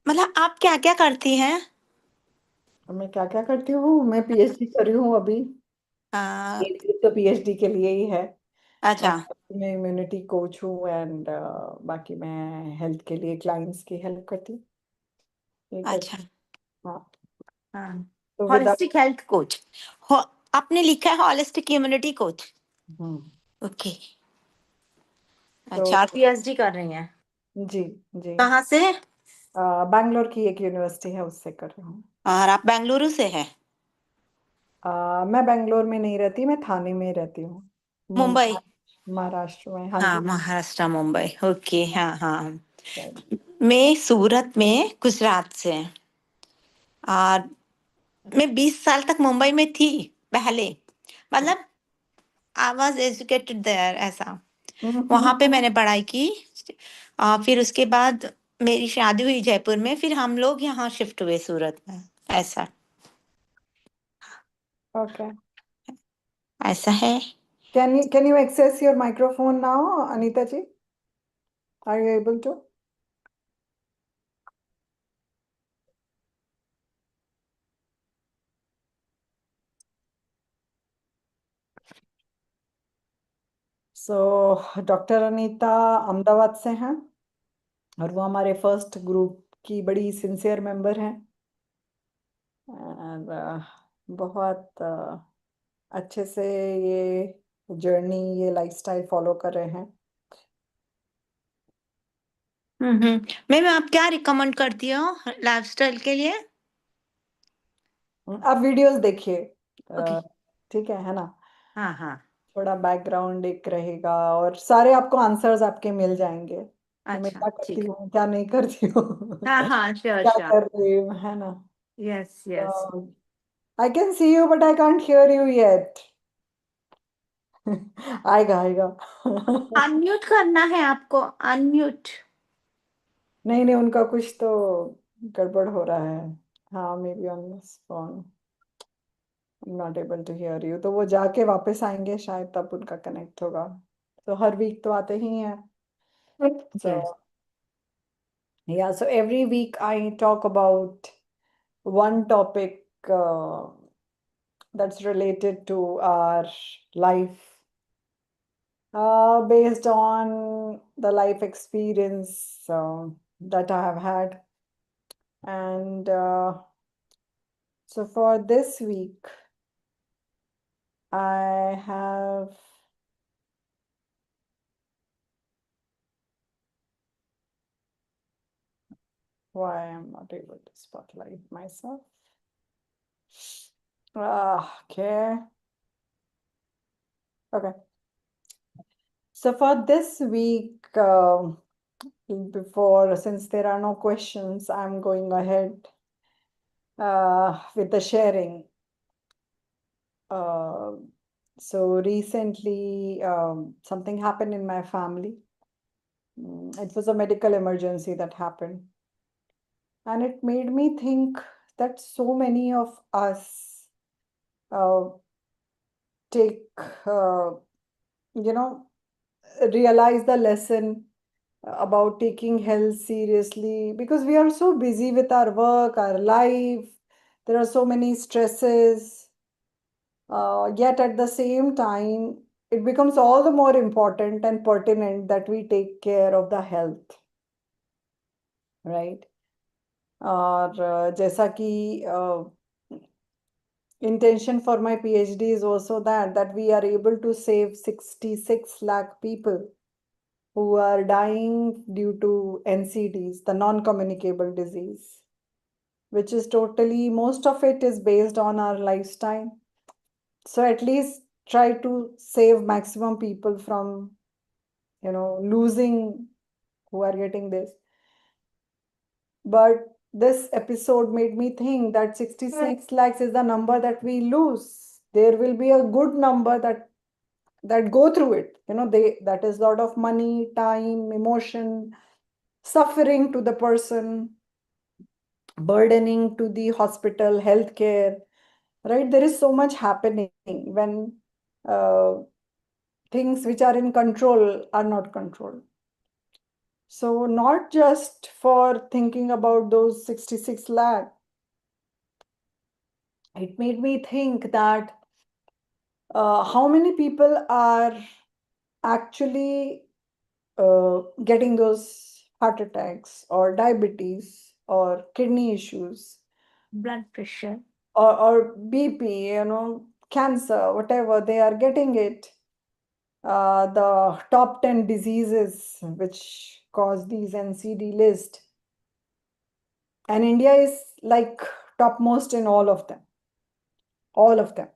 मतलब आप क्या क्या करती हैं? मैं क्या क्या करती हूँ? मैं पीएचडी कर रही हूँ अभी। आ, एक तो पीएचडी के लिए ही है। अच्छा। मैं इम्यूनिटी कोच हूँ एंड बाकी मैं हेल्थ के लिए क्लाइंट्स की हेल्प करती हूँ। ये अच्छा। करती हूँ। हाँ। हाँ। तो विदाउट। Holistic health coach. हो, आपने लिखा है हॉलिस्टिक इम्यूनिटी कोच। हम्म। ओके। तो अच्छा, पीएचडी कर रही हैं? जी जी। कहाँ से? बैंगलोर की एक यूनिवर्सिटी है, उससे कर रही हूँ। और आप बेंगलुरु से है? मैं बैंगलोर में नहीं रहती, मैं थाने में रहती हूँ। मुंबई। महाराष्ट्र में, हाँ हाँ, जी। महाराष्ट्र मुंबई। ओके, हाँ हाँ। right। मैं सूरत में गुजरात से। और मैं 20 साल तक मुंबई में थी पहले। मतलब आई वॉज एजुकेटेड देयर ऐसा। वहां पे मैंने पढ़ाई की। फिर उसके बाद मेरी शादी हुई जयपुर में, फिर हम लोग यहाँ शिफ्ट हुए सूरत में। ऐसा। ओके। ऐसा है। Can you access your microphone now, Anita ji? Are you able to? So doctor Anita Ahmedabad से हैं और वो हमारे फर्स्ट ग्रुप की बड़ी सिंसियर मेंबर हैं। और बहुत अच्छे से ये जर्नी, ये लाइफस्टाइल फॉलो कर रहे हैं। मैम, आप क्या रिकमेंड करती हो लाइफस्टाइल के लिए? आप वीडियोस देखिए। ओके। ठीक है ना? हाँ हाँ। थोड़ा बैकग्राउंड एक रहेगा और सारे आपको आंसर्स आपके मिल जाएंगे कि मैं अच्छा, क्या करती ठीक। हूँ, क्या नहीं करती हूँ। हाँ हाँ, श्योर क्या श्योर। कर रही हूँ, है ना? Yes yes. I can see you but I can't hear you yet. आएगा आएगा। अनम्यूट करना है आपको, अनम्यूट। नहीं नहीं, उनका कुछ तो गड़बड़ हो रहा है। हाँ, maybe on this phone not able to hear you, तो वो जाके वापस आएंगे शायद, तब उनका कनेक्ट होगा। तो हर वीक तो आते ही हैं। Yes. So yeah, so every week I talk about one topic that's related to our life, based on the life experience that I have had. And so for this week, I have why I'm not able to spotlight myself. Okay. Okay. So for this week, before, since there are no questions, I'm going ahead with the sharing. Uh, so recently, something happened in my family. It was a medical emergency that happened. And it made me think that so many of us uh, take, uh, you know, realize the lesson about taking health seriously because we are so busy with our work, our life. There are so many stresses. Yet at the same time, it becomes all the more important and pertinent that we take care of the health, right? और जैसा कि intention for my PhD is also that we are able to save 66 lakh people who are dying due to NCDs, the non-communicable disease, which is totally, most of it is based on our lifestyle. So at least try to save maximum people from, losing, who are getting this. But this episode made me think that 66 lakhs is the number that we lose. There will be a good number that go through it. That is a lot of money, time, emotion, suffering to the person, burdening to the hospital, healthcare, right? There is so much happening when uh, things which are in control are not controlled. So not just for thinking about those 66 lakh, it made me think that how many people are actually getting those heart attacks or diabetes or kidney issues Blood pressure. or BP, cancer, whatever, they are getting it. The top 10 diseases which cause these NCD list. And India is like topmost in all of them. All of them.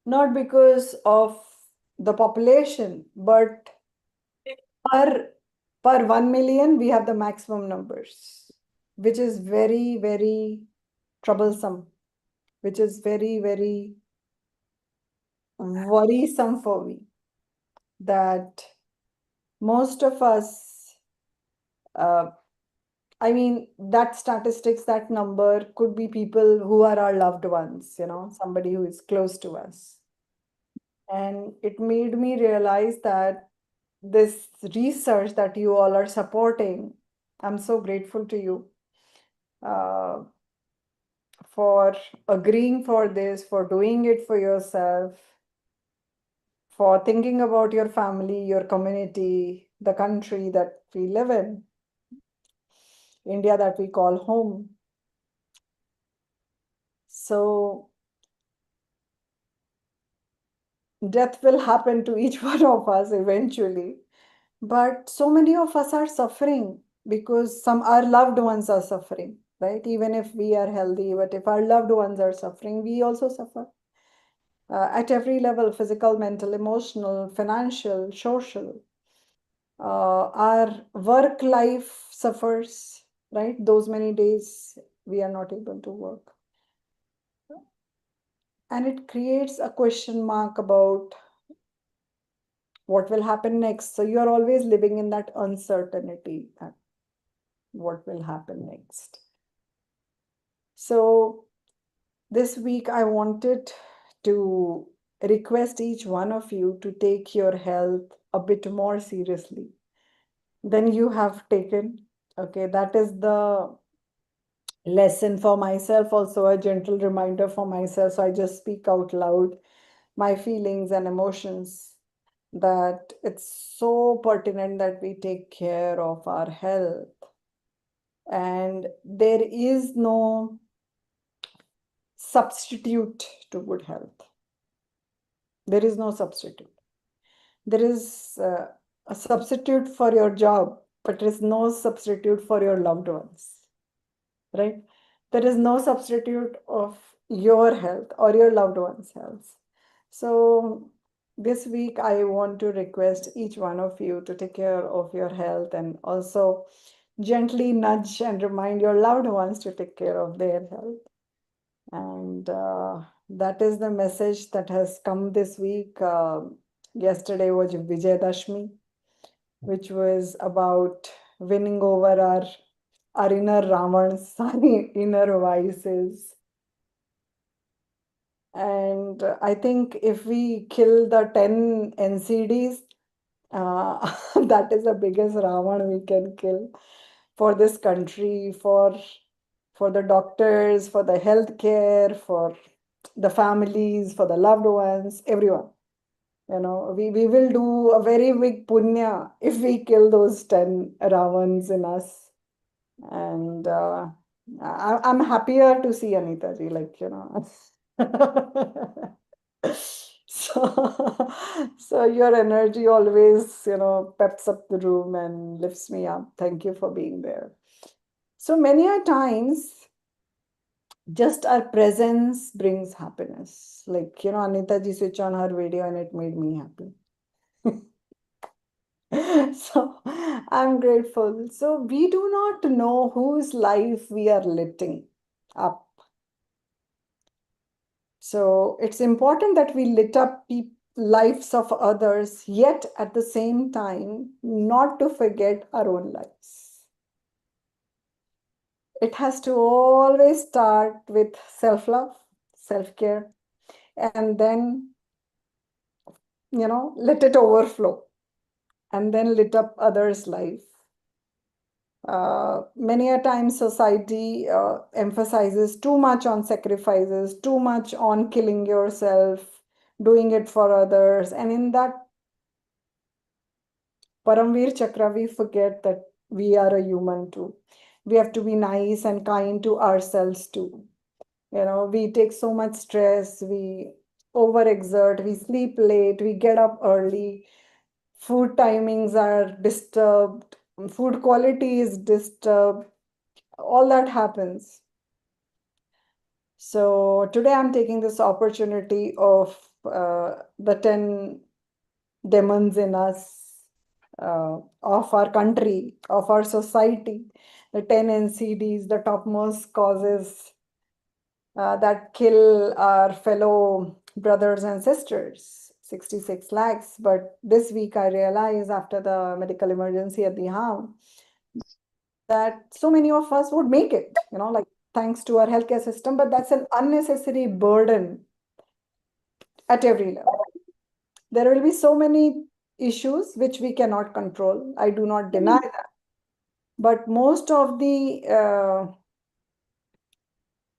Not because of the population, but per per 1 million, we have the maximum numbers, which is very, very troublesome, which is very, very worrisome for me that most of us, uh, I mean, that statistics, that number could be people who are our loved ones, somebody who is close to us. And it made me realize that this research that you all are supporting, I'm so grateful to you uh, for agreeing for this, for doing it for yourself, for thinking about your family, your community, the country that we live in, India that we call home. So, death will happen to each one of us eventually. But so many of us are suffering because some our loved ones are suffering, right? Even if we are healthy, but if our loved ones are suffering, we also suffer at every level: physical, mental, emotional, financial, social. Our work life suffers, right? Those many days we are not able to work. And it creates a question mark about what will happen next. So you're always living in that uncertainty that what will happen next. So this week I wanted to request each one of you to take your health a bit more seriously than you have taken. Okay, that is the lesson for myself, also a gentle reminder for myself. So I just speak out loud my feelings and emotions, that it's so pertinent that we take care of our health. And there is no substitute to good health. There is no substitute. There is a substitute for your job, but there is no substitute for your loved ones, right? There is no substitute of your health or your loved one's health. So this week, I want to request each one of you to take care of your health and also gently nudge and remind your loved ones to take care of their health. And that is the message that has come this week. Yesterday was Vijayadashmi, which was about winning over our inner Ravans, our inner vices. And I think if we kill the 10 NCDs, that is the biggest Ravan we can kill for this country, for the doctors, for the healthcare, for the families, for the loved ones, everyone. We will do a very big punya if we kill those 10 Ravans in us. And I'm happier to see Anita ji, So, so your energy always, peps up the room and lifts me up. Thank you for being there. So many a times, just our presence brings happiness. Anita ji switched on her video and it made me happy. So I'm grateful. So we do not know whose life we are lighting up. So it's important that we lit up lives of others, yet at the same time, not to forget our own lives. It has to always start with self-love, self-care, and then, let it overflow. and then lit up others' life. Many a time society emphasizes too much on sacrifices, too much on killing yourself, doing it for others. And in that Paramveer Chakra, we forget that we are a human too. We have to be nice and kind to ourselves too. We take so much stress, we overexert, we sleep late, we get up early, food timings are disturbed, food quality is disturbed, all that happens. So today I'm taking this opportunity of the 10 demons in us, of our country, of our society, the 10 NCDs, the topmost causes that kill our fellow brothers and sisters, 66 lakhs. But this week I realized after the medical emergency at the harm that so many of us would make it, like thanks to our healthcare system, but that's an unnecessary burden at every level. There will be so many issues which we cannot control. I do not deny that. But most of the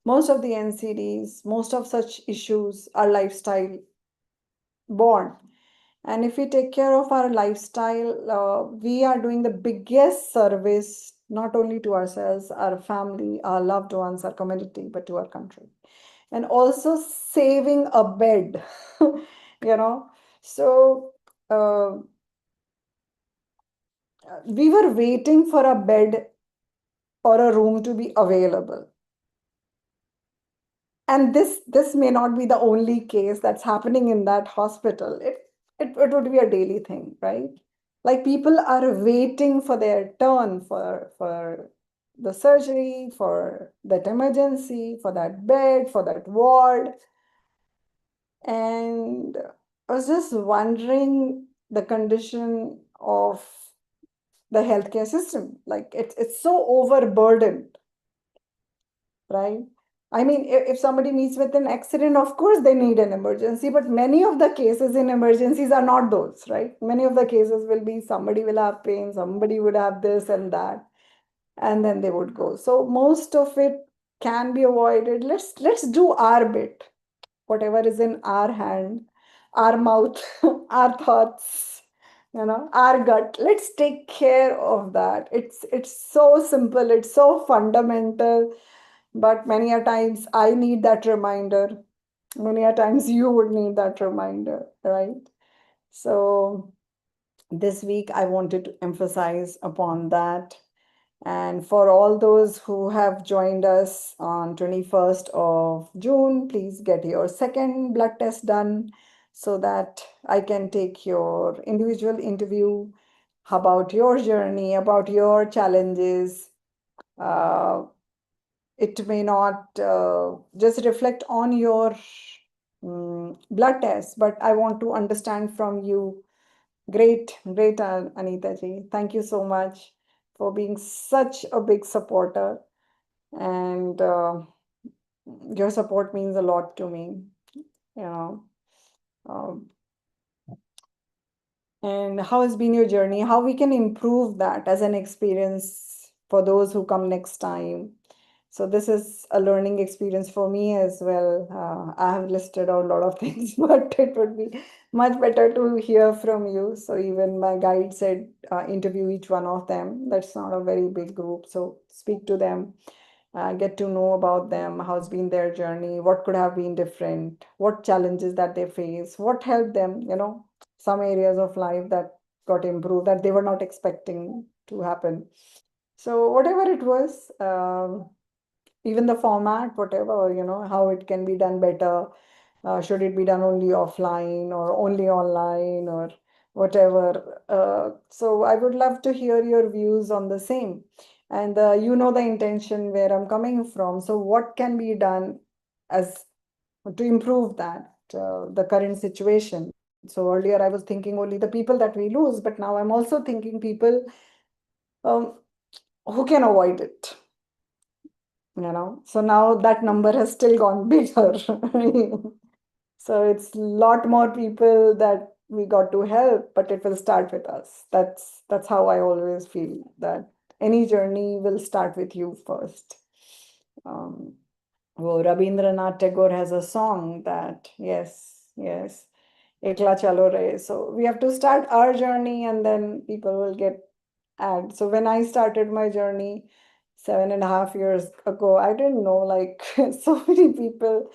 NCDs, most of such issues are lifestyle born. And if we take care of our lifestyle, we are doing the biggest service, not only to ourselves, our family, our loved ones, our community, but to our country. And also saving a bed, you know. So uh, we were waiting for a bed or a room to be available. And this may not be the only case that's happening in that hospital. It would be a daily thing, right? Like people are waiting for their turn for the surgery, for that emergency, for that bed, for that ward. And I was just wondering the condition of the healthcare system. Like it's so overburdened, right? I mean, if somebody meets with an accident, of course they need an emergency, but many of the cases in emergencies are not those, right? Many of the cases will be somebody will have pain, somebody would have this and that, and then they would go. So most of it can be avoided. Let's do our bit, whatever is in our hand, our mouth, our thoughts, our gut. Let's take care of that. It's so simple, it's so fundamental, but many a times I need that reminder. Many a times you would need that reminder, right? So this week I wanted to emphasize upon that. And for all those who have joined us on 21st of June, please get your second blood test done so that I can take your individual interview about your journey, about your challenges. Uh, it may not just reflect on your blood test, but I want to understand from you. Great, great, Anita ji. Thank you so much for being such a big supporter. And your support means a lot to me, you know. Um, and how has been your journey? How we can improve that as an experience for those who come next time. So this is a learning experience for me as well. I have listed out a lot of things, but it would be much better to hear from you. So even my guide said, interview each one of them. That's not a very big group. So speak to them, get to know about them, how's been their journey, what could have been different, what challenges that they face, what helped them, some areas of life that got improved that they were not expecting to happen. So whatever it was, even the format, whatever, how it can be done better. Should it be done only offline or only online or whatever? So I would love to hear your views on the same. And the intention where I'm coming from. So what can be done as to improve that, the current situation? So earlier I was thinking only the people that we lose, but now I'm also thinking people um, who can avoid it. So now that number has still gone bigger. So it's a lot more people that we got to help, but it will start with us. That's how I always feel, that any journey will start with you first. Um, well, Rabindranath Tagore has a song that, yes, Ekla Chalo Re. So we have to start our journey and then people will get add. So when I started my journey 7.5 years ago, I didn't know like so many people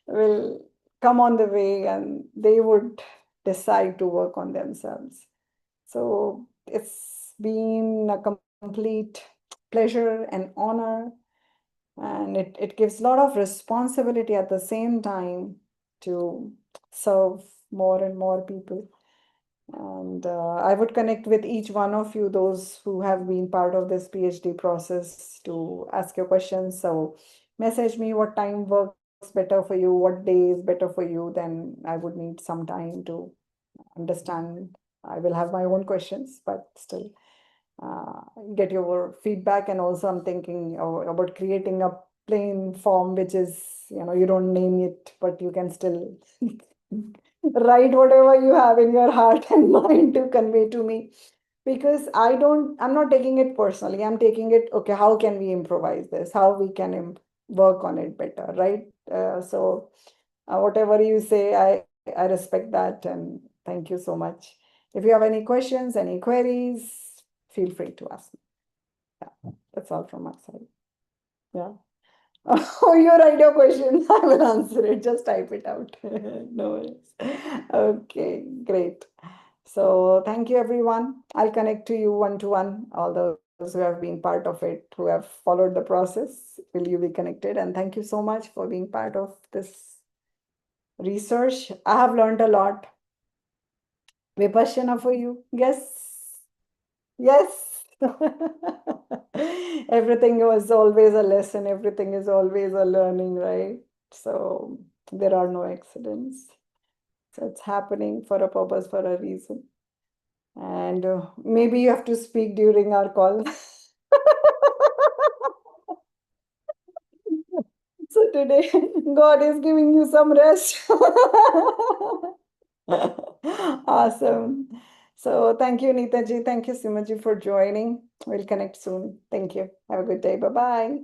will come on the way and they would decide to work on themselves. So it's been a complete pleasure and honor, and it gives a lot of responsibility at the same time to serve more and more people. And I would connect with each one of you, those who have been part of this PhD process, to ask your questions. So message me what time works better for you, what day is better for you. Then I would need some time to understand. I will have my own questions, but still uh, get your feedback. And also I'm thinking about creating a plain form, which is, you don't name it, but you can still write whatever you have in your heart and mind to convey to me, because I'm not taking it personally. I'm taking it, okay, how can we improvise this, how we can work on it better, right? So whatever you say, I respect that, and thank you so much. If you have any questions, any queries, feel free to ask me. Yeah, that's all from my side. Yeah. Oh, you write your question. I will answer it. Just type it out. No worries. Okay, great. So thank you, everyone. I'll connect to you one to one. All those who have been part of it, who have followed the process, will you be connected? And thank you so much for being part of this research. I have learned a lot. Vipassana for you. Yes. Yes. Everything was always a lesson. Everything is always a learning, right? So there are no accidents. So it's happening for a purpose, for a reason. And maybe you have to speak during our call. So today, God is giving you some rest. Awesome. So thank you, Neetaji. Thank you, Simaji, for joining. We'll connect soon. Thank you. Have a good day. Bye bye.